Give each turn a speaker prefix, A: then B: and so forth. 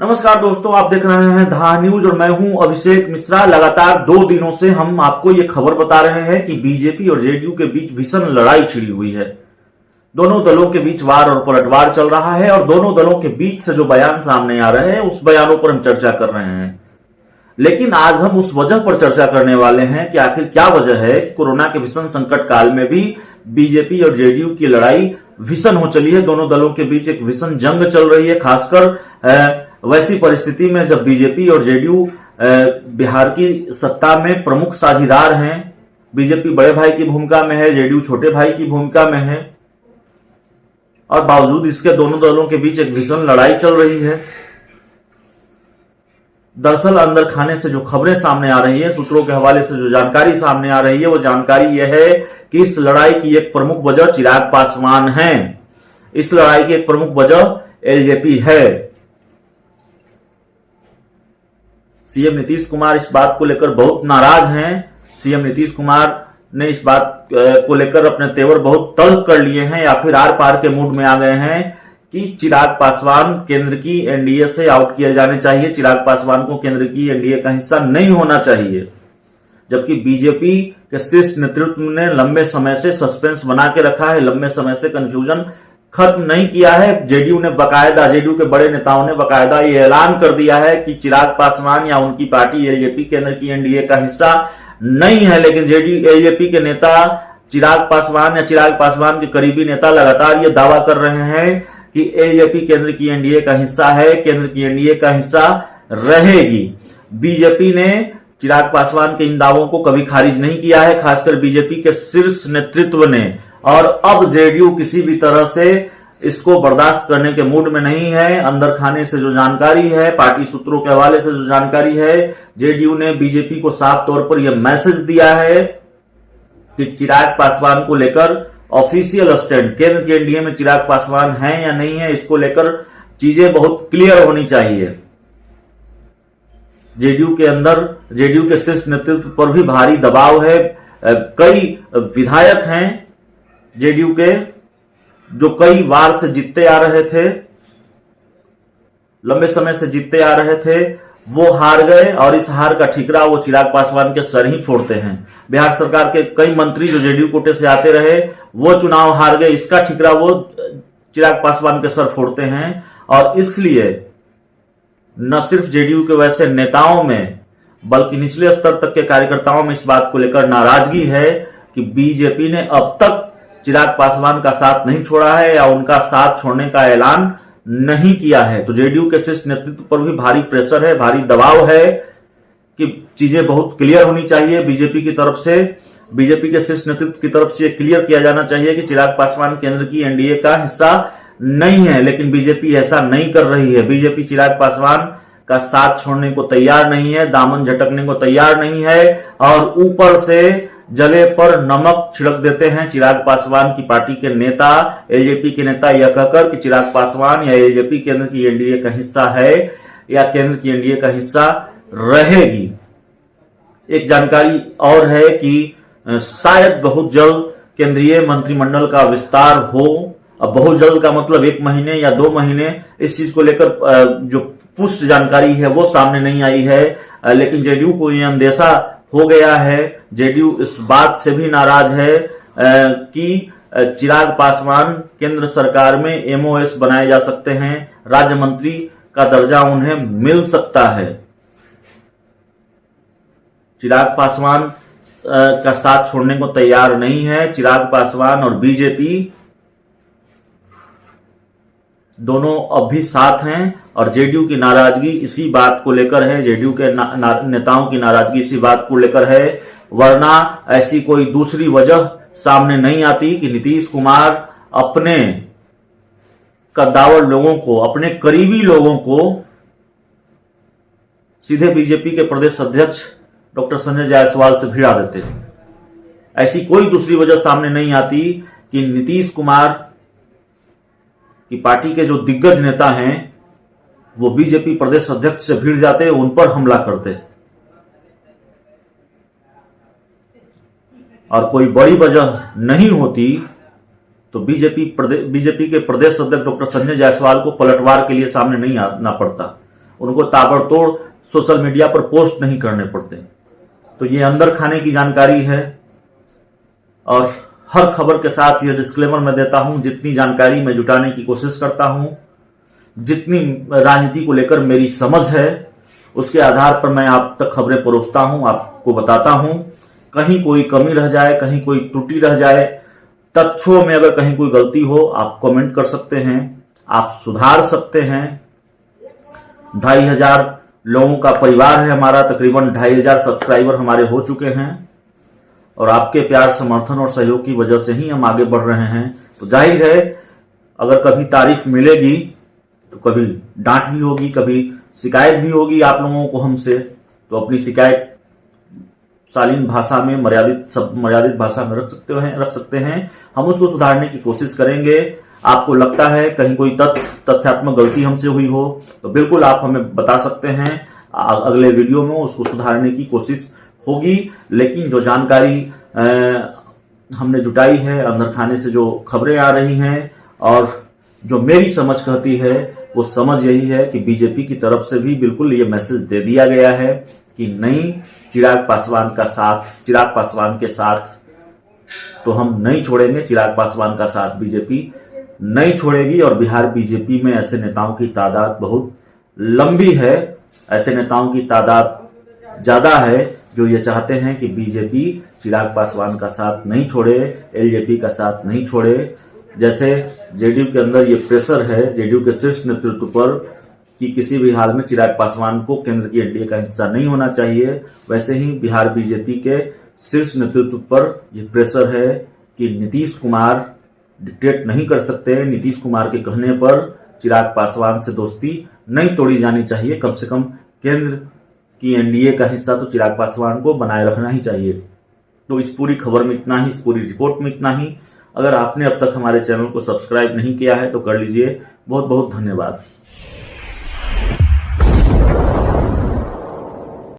A: नमस्कार दोस्तों, आप देख रहे हैं धा न्यूज और मैं हूं अभिषेक मिश्रा। लगातार 2 दिनों से हम आपको ये खबर बता रहे हैं कि बीजेपी और जेडीयू के बीच भीषण लड़ाई छिड़ी हुई है। दोनों दलों के बीच वार और पलटवार चल रहा है और दोनों दलों के बीच से जो बयान सामने आ रहे हैं उस बयानों पर हम चर्चा कर रहे हैं। लेकिन आज हम उस वजह पर चर्चा करने वाले हैं कि आखिर क्या वजह है कि कोरोना के भीषण संकट काल में भी बीजेपी और जेडीयू की लड़ाई भीषण हो चली है। दोनों दलों के बीच एक भीषण जंग चल रही है, खासकर वैसी परिस्थिति में जब बीजेपी और जेडीयू बिहार की सत्ता में प्रमुख साझीदार हैं। बीजेपी बड़े भाई की भूमिका में है, जेडीयू छोटे भाई की भूमिका में है और बावजूद इसके दोनों दलों के बीच एक भीषण लड़ाई चल रही है। दरअसल अंदर खाने से जो खबरें सामने आ रही है, सूत्रों के हवाले से जो जानकारी सामने आ रही है, वो जानकारी यह है कि इस लड़ाई की एक प्रमुख वजह चिराग पासवान है। इस लड़ाई की एक प्रमुख वजह एलजेपी है। सीएम नीतीश कुमार इस बात को लेकर बहुत नाराज हैं। सीएम नीतीश कुमार ने इस बात को लेकर अपने तेवर बहुत तल्ख कर लिए हैं या फिर आर पार के मूड में आ गए हैं कि चिराग पासवान केंद्र की एनडीए से आउट किए जाने चाहिए। चिराग पासवान को केंद्र की एनडीए का हिस्सा नहीं होना चाहिए। जबकि बीजेपी के शीर्ष नेतृत्व ने लंबे समय से सस्पेंस बना के रखा है, लंबे समय से कंफ्यूजन खत्म नहीं किया है। जेडीयू ने बकायदा, जेडीयू के बड़े नेताओं ने बकायदा ये ऐलान कर दिया है कि चिराग पासवान या उनकी पार्टी एलजेपी केंद्र की एनडीए का हिस्सा नहीं है। लेकिन जेडीयू एलजेपी के नेता चिराग पासवान या चिराग पासवान के करीबी नेता लगातार ये दावा कर रहे हैं कि एलजेपी केंद्र की एनडीए का हिस्सा है, केंद्र की एनडीए का हिस्सा रहेगी। बीजेपी ने चिराग पासवान के इन दावों को कभी खारिज नहीं किया है, खासकर बीजेपी के शीर्ष नेतृत्व ने। और अब जेडीयू किसी भी तरह से इसको बर्दाश्त करने के मूड में नहीं है। अंदर खाने से जो जानकारी है, पार्टी सूत्रों के हवाले से जो जानकारी है, जेडीयू ने बीजेपी को साफ तौर पर यह मैसेज दिया है कि चिराग पासवान को लेकर ऑफिशियल स्टैंड, केंद्र की एनडीए में चिराग पासवान है या नहीं है, इसको लेकर चीजें बहुत क्लियर होनी चाहिए। जेडीयू के अंदर, जेडीयू के शीर्ष नेतृत्व पर भी भारी दबाव है। कई विधायक हैं जेडीयू के जो कई बार से जीतते आ रहे थे, लंबे समय से जीतते आ रहे थे, वो हार गए और इस हार का ठिकरा वो चिराग पासवान के सर ही फोड़ते हैं। बिहार सरकार के कई मंत्री जो जेडीयू कोटे से आते रहे वो चुनाव हार गए, इसका ठिकरा वो चिराग पासवान के सर फोड़ते हैं। और इसलिए न सिर्फ जेडीयू के वैसे नेताओं में बल्कि निचले स्तर तक के कार्यकर्ताओं में इस बात को लेकर नाराजगी है कि बीजेपी ने अब तक चिराग पासवान का साथ नहीं छोड़ा है या उनका साथ छोड़ने का ऐलान नहीं किया है। तो जेडीयू के शीर्ष नेतृत्व पर भी भारी प्रेशर है, भारी दबाव है कि चीजें बहुत क्लियर होनी चाहिए बीजेपी की तरफ से। बीजेपी के शीर्ष नेतृत्व की तरफ से क्लियर किया जाना चाहिए कि चिराग पासवान केंद्र की एनडीए का हिस्सा नहीं है। लेकिन बीजेपी ऐसा नहीं कर रही है। बीजेपी चिराग पासवान का साथ छोड़ने को तैयार नहीं है, दामन झटकने को तैयार नहीं है और ऊपर से जले पर नमक छिड़क देते हैं चिराग पासवान की पार्टी के नेता, एलजेपी के नेता, यह कहकर कि चिराग पासवान या एलजेपी केंद्र की एनडीए का हिस्सा है या केंद्र की एनडीए का हिस्सा रहेगी। एक जानकारी और है कि शायद बहुत जल्द केंद्रीय मंत्रिमंडल का विस्तार हो। अब बहुत जल्द का मतलब 1 महीने या 2 महीने, इस चीज को लेकर जो पुष्ट जानकारी है वो सामने नहीं आई है। लेकिन जेडीयू को यह अंदेशा हो गया है, जेडीयू इस बात से भी नाराज है कि चिराग पासवान केंद्र सरकार में एमओएस बनाए जा सकते हैं, राज्य मंत्री का दर्जा उन्हें मिल सकता है। चिराग पासवान का साथ छोड़ने को तैयार नहीं है। चिराग पासवान और बीजेपी दोनों अब भी साथ हैं और जेडीयू की नाराजगी इसी बात को लेकर है, जेडीयू के नेताओं की नाराजगी इसी बात को लेकर है। वरना ऐसी कोई दूसरी वजह सामने नहीं आती कि नीतीश कुमार अपने कद्दावर लोगों को, अपने करीबी लोगों को सीधे बीजेपी के प्रदेश अध्यक्ष डॉक्टर संजय जायसवाल से भिड़ा देते। ऐसी कोई दूसरी वजह सामने नहीं आती कि नीतीश कुमार कि पार्टी के जो दिग्गज नेता हैं वो बीजेपी प्रदेश अध्यक्ष से भिड़ जाते, उन पर हमला करते। और कोई बड़ी वजह नहीं होती तो बीजेपी के प्रदेश अध्यक्ष डॉक्टर संजय जायसवाल को पलटवार के लिए सामने नहीं आना पड़ता। उनको ताबड़तोड़ सोशल मीडिया पर पोस्ट नहीं करने पड़ते। तो ये अंदर खाने की जानकारी है और हर खबर के साथ ये डिस्क्लेमर मैं देता हूं, जितनी जानकारी मैं जुटाने की कोशिश करता हूं, जितनी राजनीति को लेकर मेरी समझ है, उसके आधार पर मैं आप तक खबरें परोसता हूं, आपको बताता हूं। कहीं कोई कमी रह जाए, कहीं कोई त्रुटि रह जाए, तथ्यों में अगर कहीं कोई गलती हो, आप कमेंट कर सकते हैं, आप सुधार सकते हैं। 2500 लोगों का परिवार है हमारा, तकरीबन 2500 सब्सक्राइबर हमारे हो चुके हैं और आपके प्यार, समर्थन और सहयोग की वजह से ही हम आगे बढ़ रहे हैं। तो जाहिर है अगर कभी तारीफ मिलेगी तो कभी डांट भी होगी, कभी शिकायत भी होगी आप लोगों को हमसे। तो अपनी शिकायत शालीन भाषा में, मर्यादित भाषा में रख सकते हैं। हम उसको सुधारने की कोशिश करेंगे। आपको लगता है कहीं कोई तथ्यात्मक गलती हमसे हुई हो तो बिल्कुल आप हमें बता सकते हैं, अगले वीडियो में उसको सुधारने की कोशिश होगी। लेकिन जो जानकारी हमने जुटाई है, अंदर खाने से जो खबरें आ रही हैं और जो मेरी समझ कहती है, वो समझ यही है कि बीजेपी की तरफ से भी बिल्कुल ये मैसेज दे दिया गया है कि नहीं, चिराग पासवान के साथ तो हम नहीं छोड़ेंगे। चिराग पासवान का साथ बीजेपी नहीं छोड़ेगी और बिहार बीजेपी में ऐसे नेताओं की तादाद बहुत लंबी है, ऐसे नेताओं की तादाद ज्यादा है जो ये चाहते हैं कि बीजेपी चिराग पासवान का साथ नहीं छोड़े, एलजेपी का साथ नहीं छोड़े। जैसे जेडीयू के अंदर ये प्रेशर है जेडीयू के शीर्ष नेतृत्व पर कि किसी भी हाल में चिराग पासवान को केंद्र की एनडीए का हिस्सा नहीं होना चाहिए, वैसे ही बिहार बीजेपी के शीर्ष नेतृत्व पर यह प्रेशर है कि नीतीश कुमार डिक्टेट नहीं कर सकते। नीतीश कुमार के कहने पर चिराग पासवान से दोस्ती नहीं तोड़ी जानी चाहिए। कम से कम केंद्र की एनडीए का हिस्सा तो चिराग पासवान को बनाए रखना ही चाहिए। तो इस पूरी खबर में इतना ही, इस पूरी रिपोर्ट में इतना ही। अगर आपने अब तक हमारे चैनल को सब्सक्राइब नहीं किया है तो कर लीजिए। बहुत बहुत धन्यवाद।